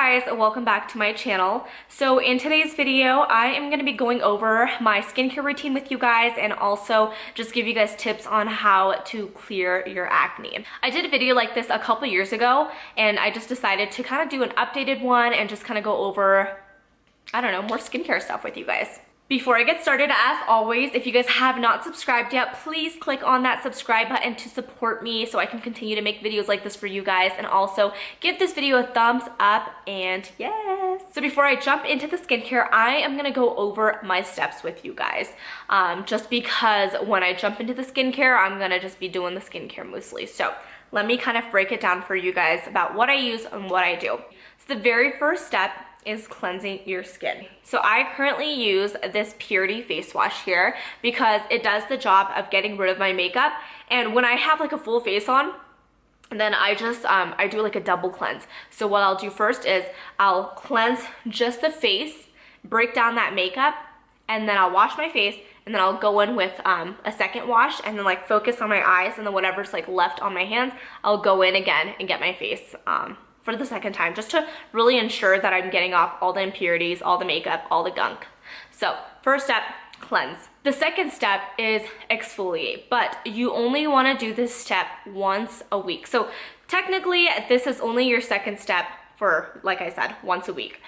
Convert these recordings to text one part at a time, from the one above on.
guys, welcome back to my channel. So in today's video, I am going to be going over my skincare routine with you guys and also just give you guys tips on how to clear your acne. I did a video like this a couple years ago and I just decided to kind of do an updated one and just kind of go over, I don't know, more skincare stuff with you guys. Before I get started, as always, if you guys have not subscribed yet, please click on that subscribe button to support me so I can continue to make videos like this for you guys, and also give this video a thumbs up and yes. So before I jump into the skincare, I am gonna go over my steps with you guys. Just because when I jump into the skincare, I'm gonna just be doing the skincare mostly. So let me kind of break it down for you guys about what I use and what I do. So the very first step is cleansing your skin. So I currently use this Purity face wash here because it does the job of getting rid of my makeup, and when I have like a full face on, then I just I do like a double cleanse. So what I'll do first is I'll cleanse just the face, break down that makeup, and then I'll wash my face, and then I'll go in with a second wash and then like focus on my eyes, and then whatever's like left on my hands, I'll go in again and get my face for the second time, just to really ensure that I'm getting off all the impurities, all the makeup, all the gunk. So first step, cleanse. The second step is exfoliate, but you only want to do this step once a week. So technically this is only your second step for, like I said, once a week.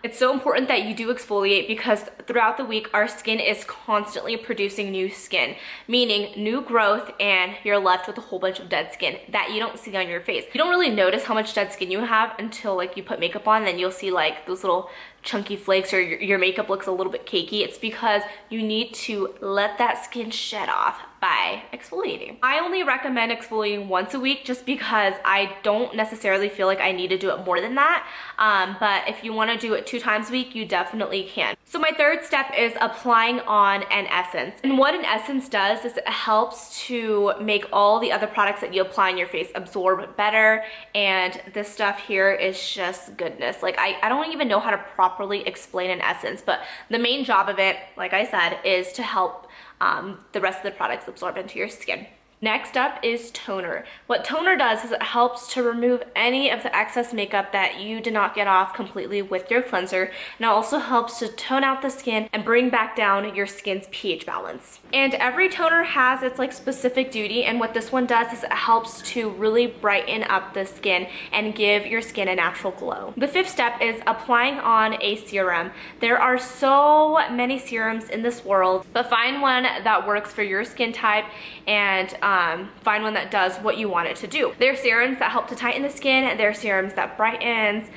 It's so important that you do exfoliate because throughout the week our skin is constantly producing new skin, meaning new growth, and you're left with a whole bunch of dead skin that you don't see on your face. You don't really notice how much dead skin you have until like you put makeup on, then you'll see like those little chunky flakes, or your makeup looks a little bit cakey. It's because you need to let that skin shed off by exfoliating. I only recommend exfoliating once a week just because I don't necessarily feel like I need to do it more than that. But if you want to do it 2 times a week, you definitely can. So my third step is applying on an essence. And what an essence does is it helps to make all the other products that you apply on your face absorb better. And this stuff here is just goodness. Like I don't even know how to properly explain an essence, but the main job of it, like I said, is to help the rest of the products absorb into your skin. Next up is toner. What toner does is it helps to remove any of the excess makeup that you did not get off completely with your cleanser, and it also helps to tone out the skin and bring back down your skin's pH balance. And every toner has its like specific duty, and what this one does is it helps to really brighten up the skin and give your skin a natural glow. The fifth step is applying on a serum. There are so many serums in this world, but find one that works for your skin type and find one that does what you want it to do. There are serums that help to tighten the skin, there are serums that brightens,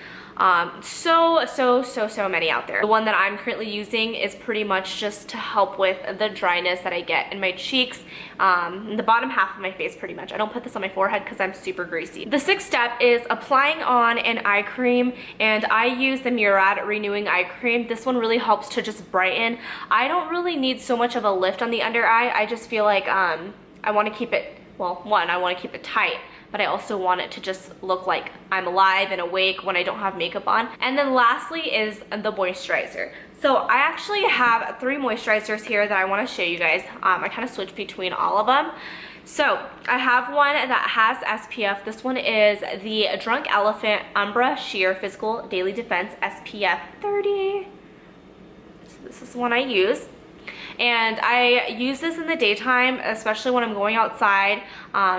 so many out there. The one that I'm currently using is pretty much just to help with the dryness that I get in my cheeks, the bottom half of my face pretty much. I don't put this on my forehead because I'm super greasy. The sixth step is applying on an eye cream, and I use the Murad Renewing Eye Cream. This one really helps to just brighten. I don't really need so much of a lift on the under eye. I just feel like I want to keep it, well, one, I want to keep it tight, but I also want it to just look like I'm alive and awake when I don't have makeup on. And then lastly is the moisturizer. So I actually have 3 moisturizers here that I want to show you guys. I kind of switch between all of them. So I have one that has SPF. This one is the Drunk Elephant Umbra Sheer Physical Daily Defense SPF 30. So this is the one I use. And I use this in the daytime, especially when I'm going outside,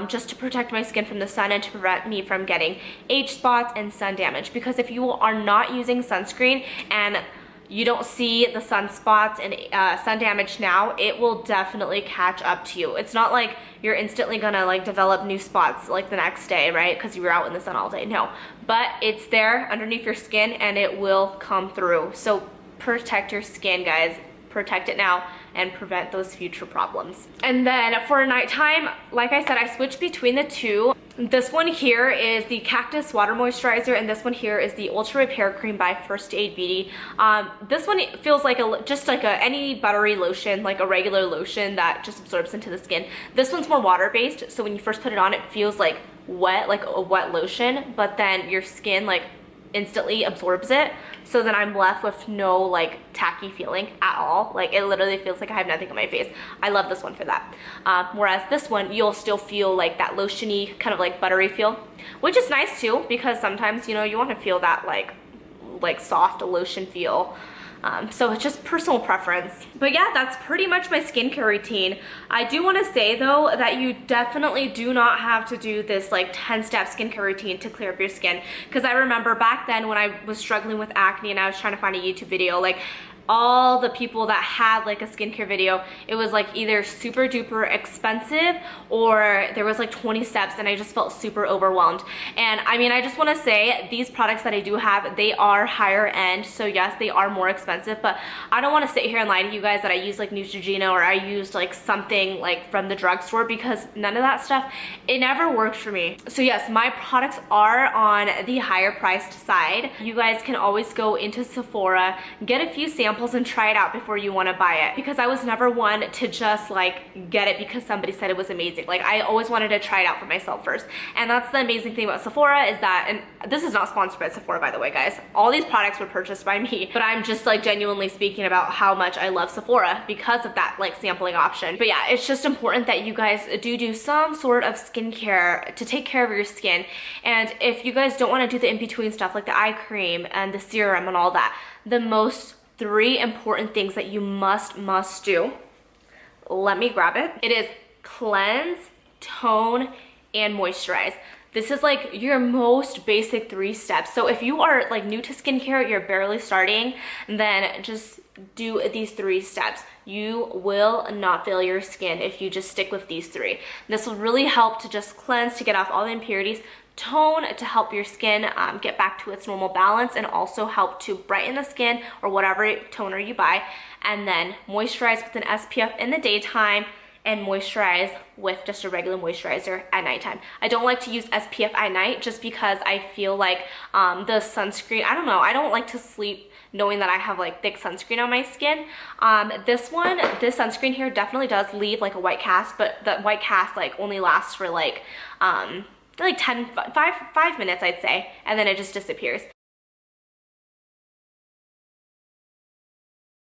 just to protect my skin from the sun and to prevent me from getting age spots and sun damage. Because if you are not using sunscreen and you don't see the sunspots and sun damage now, it will definitely catch up to you. It's not like you're instantly gonna like develop new spots like the next day, right? Because you were out in the sun all day. No, but it's there underneath your skin and it will come through. So protect your skin, guys. Protect it now and prevent those future problems. And then for nighttime, like I said, I switch between the 2. This one here is the Cactus Water Moisturizer, and this one here is the Ultra Repair Cream by First Aid Beauty. This one feels like just like any buttery lotion, like a regular lotion that just absorbs into the skin. This one's more water-based, so when you first put it on, it feels like wet, like a wet lotion, but then your skin like instantly absorbs it, so then I'm left with no like tacky feeling at all. Like it literally feels like I have nothing on my face. I love this one for that. Whereas this one, you'll still feel like that lotiony kind of like buttery feel, which is nice too, because sometimes, you know, you want to feel that like soft lotion feel. So it's just personal preference. But yeah, that's pretty much my skincare routine. I do want to say though that you definitely do not have to do this like 10-step skincare routine to clear up your skin, because I remember back then when I was struggling with acne and I was trying to find a YouTube video, like all the people that had like a skincare video, it was like either super duper expensive or there was like 20 steps, and I just felt super overwhelmed. And I mean, I just want to say these products that I do have, they are higher end, so yes, they are more expensive, but I don't want to sit here and lie to you guys that I use like Neutrogena or I used like something like from the drugstore, because none of that stuff, it never worked for me. So yes, my products are on the higher priced side. You guys can always go into Sephora, get a few samples and try it out before you want to buy it, because I was never one to just like get it because somebody said it was amazing. Like I always wanted to try it out for myself first. And that's the amazing thing about Sephora, is that, and this is not sponsored by Sephora by the way guys, all these products were purchased by me, but I'm just like genuinely speaking about how much I love Sephora because of that like sampling option. But yeah, it's just important that you guys do some sort of skincare to take care of your skin. And if you guys don't want to do the in-between stuff like the eye cream and the serum and all that, the most 3 important things that you must do. Let me grab it. It is cleanse, tone, and moisturize. This is like your most basic 3 steps. So if you are like new to skincare, you're barely starting, then just do these 3 steps. You will not fail your skin if you just stick with these 3. This will really help to just cleanse, to get off all the impurities, tone to help your skin get back to its normal balance, and also help to brighten the skin or whatever toner you buy, and then moisturize with an SPF in the daytime and moisturize with just a regular moisturizer at nighttime. I don't like to use SPF at night just because I feel like the sunscreen, I don't know, I don't like to sleep knowing that I have like thick sunscreen on my skin. This sunscreen here definitely does leave like a white cast, but the white cast like only lasts for like 5 minutes I'd say, and then it just disappears.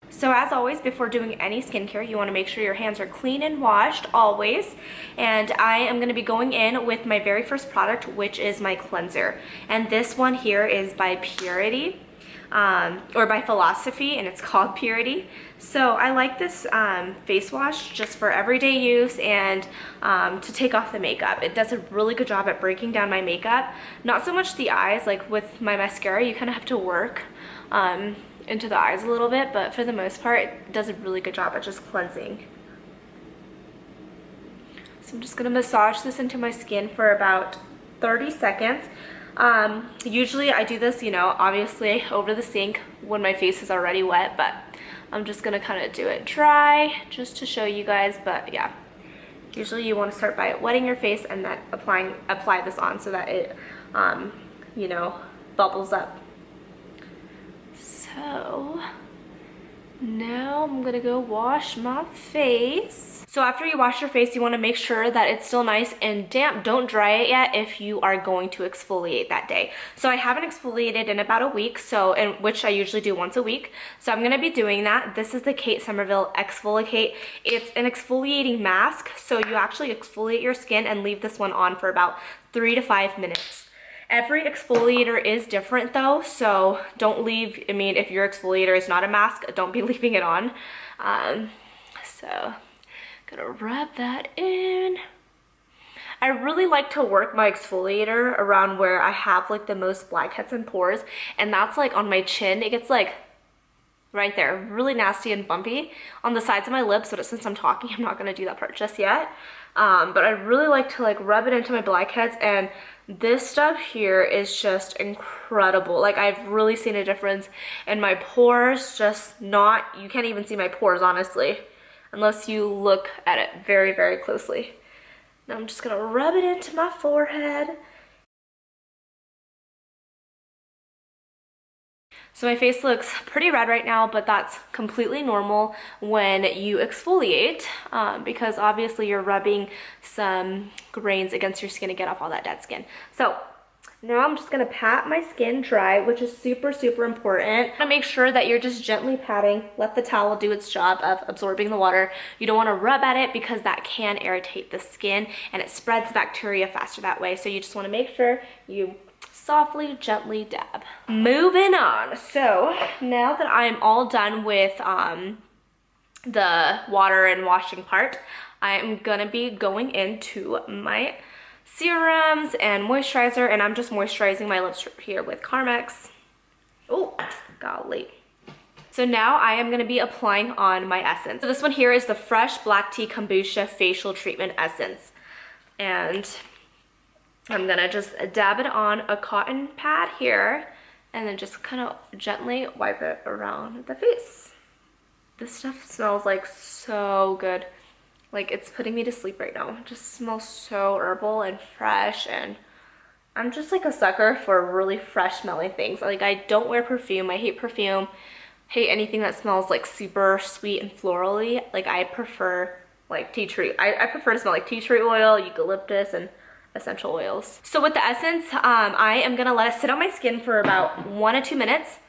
So as always, before doing any skincare, you want to make sure your hands are clean and washed always. And I am going to be going in with my very first product, which is my cleanser. And this one here is by Purity, or by Philosophy, and it's called Purity. So I like this face wash just for everyday use and to take off the makeup. It does a really good job at breaking down my makeup. Not so much the eyes, like with my mascara, you kind of have to work into the eyes a little bit, but for the most part, it does a really good job at just cleansing. So I'm just gonna massage this into my skin for about 30 seconds. Usually I do this, you know, obviously over the sink when my face is already wet, but I'm just gonna kind of do it dry just to show you guys. But yeah, usually you want to start by wetting your face and then apply this on so that it, you know, bubbles up. So now I'm gonna go wash my face. So after you wash your face, you want to make sure that it's still nice and damp. Don't dry it yet if you are going to exfoliate that day. So I haven't exfoliated in about a week, which I usually do once a week. So I'm gonna be doing that. This is the Kate Somerville exfolikate. It's an exfoliating mask, so you actually exfoliate your skin and leave this one on for about 3 to 5 minutes. Every exfoliator is different though, so don't leave, I mean, if your exfoliator is not a mask, don't be leaving it on. So, gonna rub that in. I really like to work my exfoliator around where I have like the most blackheads and pores, and that's like on my chin. It gets like right there, really nasty and bumpy on the sides of my lips, but since I'm talking, I'm not gonna do that part just yet. But I really like to like rub it into my blackheads, and this stuff here is just incredible. Like I've really seen a difference in my pores, just not, you can't even see my pores honestly, unless you look at it very, very closely. Now I'm just gonna rub it into my forehead. So my face looks pretty red right now, but that's completely normal when you exfoliate because obviously you're rubbing some grains against your skin to get off all that dead skin. So Now I'm just gonna pat my skin dry, which is super, super important. You wanna make sure that you're just gently patting, let the towel do its job of absorbing the water. You don't wanna rub at it because that can irritate the skin and it spreads bacteria faster that way. So you just wanna make sure you softly, gently dab. Moving on. So now that I'm all done with the water and washing part, I'm gonna be going into my serums and moisturizer, and I'm just moisturizing my lips here with Carmex. Oh, golly. So now I am going to be applying on my essence. So this one here is the Fresh Black Tea Kombucha Facial Treatment Essence. And I'm going to just dab it on a cotton pad here and then just kind of gently wipe it around the face. This stuff smells like so good. Like, it's putting me to sleep right now. It just smells so herbal and fresh, and I'm just like a sucker for really fresh smelling things. Like, I don't wear perfume. I hate perfume. Hate anything that smells like super sweet and florally. Like, I prefer like tea tree. I prefer to smell like tea tree oil, eucalyptus, and essential oils. So with the essence, I am gonna let it sit on my skin for about 1 to 2 minutes.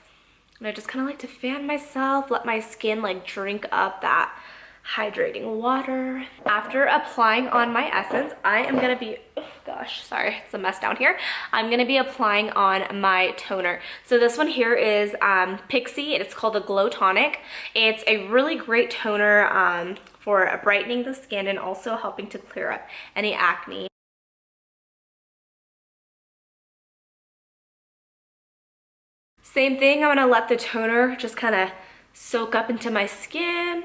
And I just kind of like to fan myself, let my skin like drink up that hydrating water. After applying on my essence, I am gonna be, oh gosh, sorry, it's a mess down here. I'm gonna be applying on my toner. So this one here is Pixi, and it's called the Glowtonic. It's a really great toner for brightening the skin and also helping to clear up any acne. Same thing, I'm gonna let the toner just kind of soak up into my skin.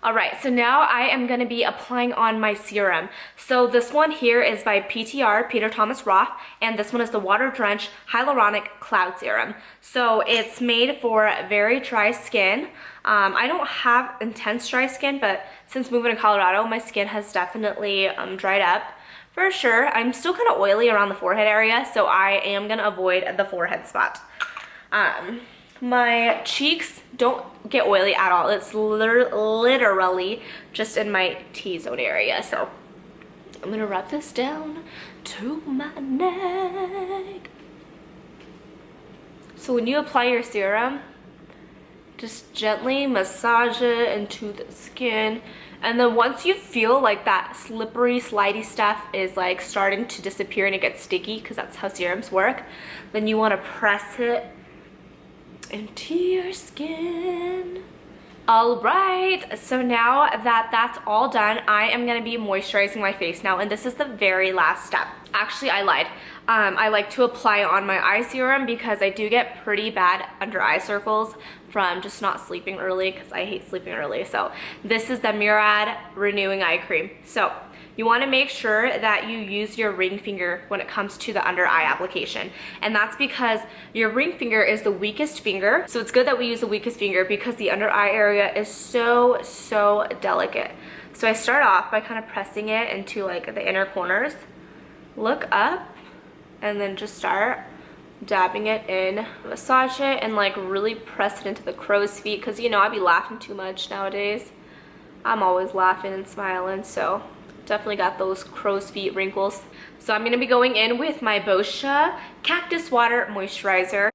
All right, so now I am gonna be applying on my serum. So this one here is by PTR, Peter Thomas Roth, and this one is the Water Drenched Hyaluronic Cloud Serum. So it's made for very dry skin. I don't have intense dry skin, but since moving to Colorado, my skin has definitely dried up. For sure, I'm still kind of oily around the forehead area, so I am gonna avoid the forehead spot. My cheeks don't get oily at all. It's literally just in my T-zone area. So I'm gonna rub this down to my neck. So when you apply your serum, just gently massage it into the skin. And then once you feel like that slippery, slidey stuff is like starting to disappear and it gets sticky, because that's how serums work, then you want to press it into your skin. All right, so now that that's all done, I am gonna be moisturizing my face now, and this is the very last step. Actually, I lied. I like to apply on my eye serum because I do get pretty bad under eye circles from just not sleeping early, because I hate sleeping early. So this is the Murad Renewing Eye Cream. So you want to make sure that you use your ring finger when it comes to the under eye application. And that's because your ring finger is the weakest finger. So it's good that we use the weakest finger because the under eye area is so delicate. So I start off by kind of pressing it into like the inner corners. Look up and then just start dabbing it in. Massage it and like really press it into the crow's feet, because you know I be laughing too much nowadays. I'm always laughing and smiling, so definitely got those crow's feet wrinkles. So I'm going to be going in with my Boscia Cactus Water Moisturizer.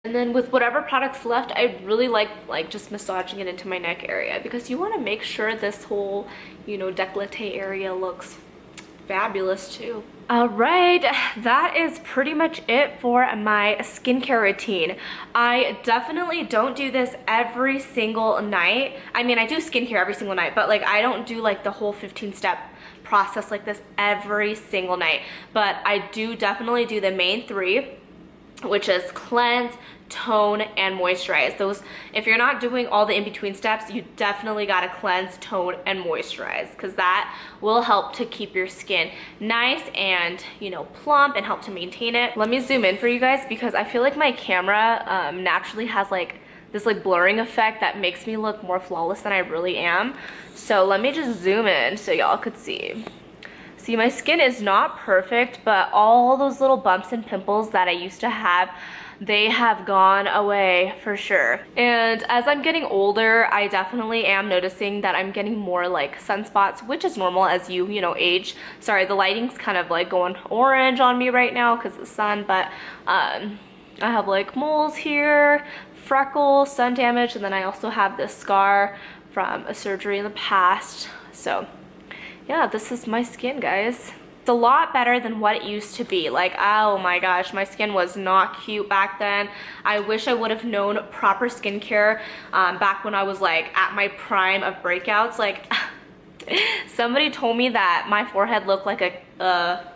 And then with whatever products left, I really like just massaging it into my neck area, because you want to make sure this whole, you know, décolleté area looks fabulous too. All right, that is pretty much it for my skincare routine. I definitely don't do this every single night. I mean, I do skincare every single night, but like I don't do like the whole 15-step process like this every single night. But I do definitely do the main 3, which is cleanse, tone, and moisturize. Those, if you're not doing all the in-between steps, you definitely gotta cleanse, tone, and moisturize, because that will help to keep your skin nice and, you know, plump, and help to maintain it. Let me zoom in for you guys, because I feel like my camera naturally has like this like blurring effect that makes me look more flawless than I really am. So let me just zoom in so y'all could see. See, my skin is not perfect, but all those little bumps and pimples that I used to have, they have gone away for sure. And as I'm getting older, I definitely am noticing that I'm getting more like sunspots, which is normal as you know, age. Sorry, the lighting's kind of like going orange on me right now because of the sun, but I have like moles here, freckles, sun damage, and then I also have this scar from a surgery in the past. So yeah, this is my skin, guys. It's a lot better than what it used to be. Like, oh my gosh, my skin was not cute back then. I wish I would have known proper skincare back when I was like at my prime of breakouts. Like, somebody told me that my forehead looked like a,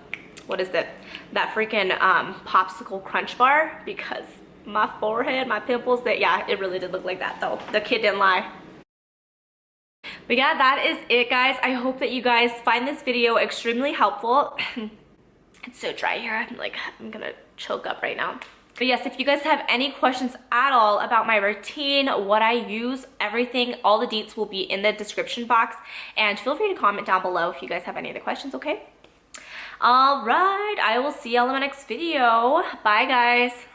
what is it? That freaking popsicle crunch bar, because my forehead, my pimples, that, yeah, it really did look like that though. The kid didn't lie. But yeah, that is it, guys. I hope that you guys find this video extremely helpful. It's so dry here. I'm gonna choke up right now. But yes, if you guys have any questions at all about my routine, what I use, everything, all the deets will be in the description box. And feel free to comment down below if you guys have any other questions, okay? All right, I will see y'all in my next video. Bye, guys.